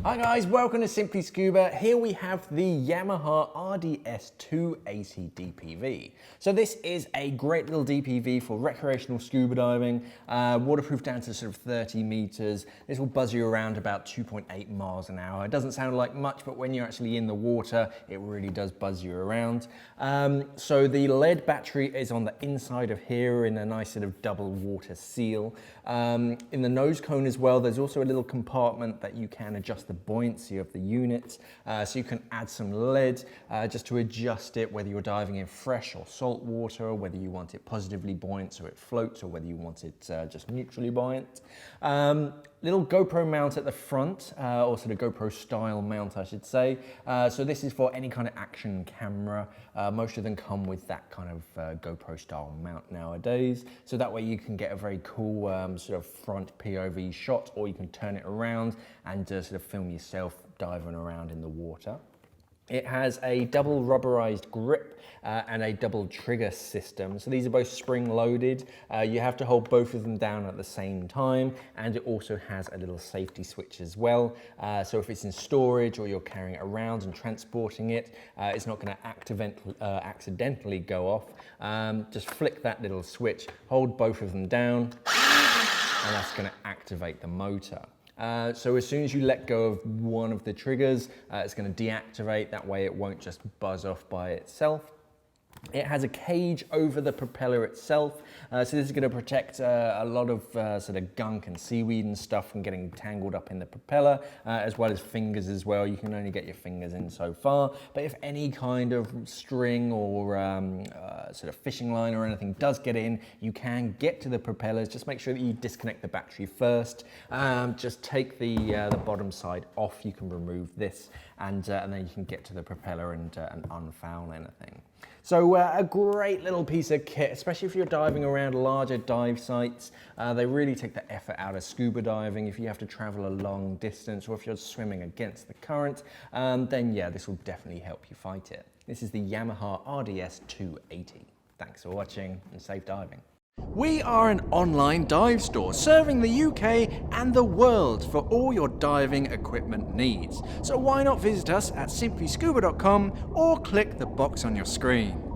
Hi guys, welcome to Simply Scuba. Here we have the Yamaha RDS 280 DPV. So this is a great little DPV for recreational scuba diving, waterproof down to sort of 30 meters. This will buzz you around about 2.8 miles an hour. It doesn't sound like much, but when you're actually in the water, it really does buzz you around. So the lead battery is on the inside of here in a nice sort of double water seal. In the nose cone as well, there's also a little compartment that you can adjust the buoyancy of the unit, so you can add some lead just to adjust it, whether you're diving in fresh or salt water, or whether you want it positively buoyant so it floats, or whether you want it just neutrally buoyant. Little GoPro mount at the front, or sort of GoPro style mount I should say. So this is for any kind of action camera. Most of them come with that kind of GoPro style mount nowadays. So that way you can get a very cool sort of front POV shot, or you can turn it around and sort of film yourself diving around in the water. It has a double rubberized grip and a double trigger system. So these are both spring loaded. You have to hold both of them down at the same time, and it also has a little safety switch as well. So if it's in storage or you're carrying it around and transporting it, it's not going to accidentally go off. Just flick that little switch, hold both of them down, and that's going to activate the motor. So as soon as you let go of one of the triggers, it's going to deactivate. That way it won't just buzz off by itself. It has a cage over the propeller itself, so this is going to protect a lot of sort of gunk and seaweed and stuff from getting tangled up in the propeller, as well as fingers as well. You can only get your fingers in so far, but if any kind of string or sort of fishing line or anything does get in, you can get to the propellers. Just make sure that you disconnect the battery first. Just take the bottom side off. You can remove this, and then you can get to the propeller and unfoul anything. So a great little piece of kit, especially if you're diving around larger dive sites. They really take the effort out of scuba diving. If you have to travel a long distance, or if you're swimming against the current, then yeah, this will definitely help you fight it. This is the Yamaha RDS 280. Thanks for watching, and safe diving. We are an online dive store serving the UK and the world for all your diving equipment needs. So why not visit us at simplyscuba.com or click the box on your screen.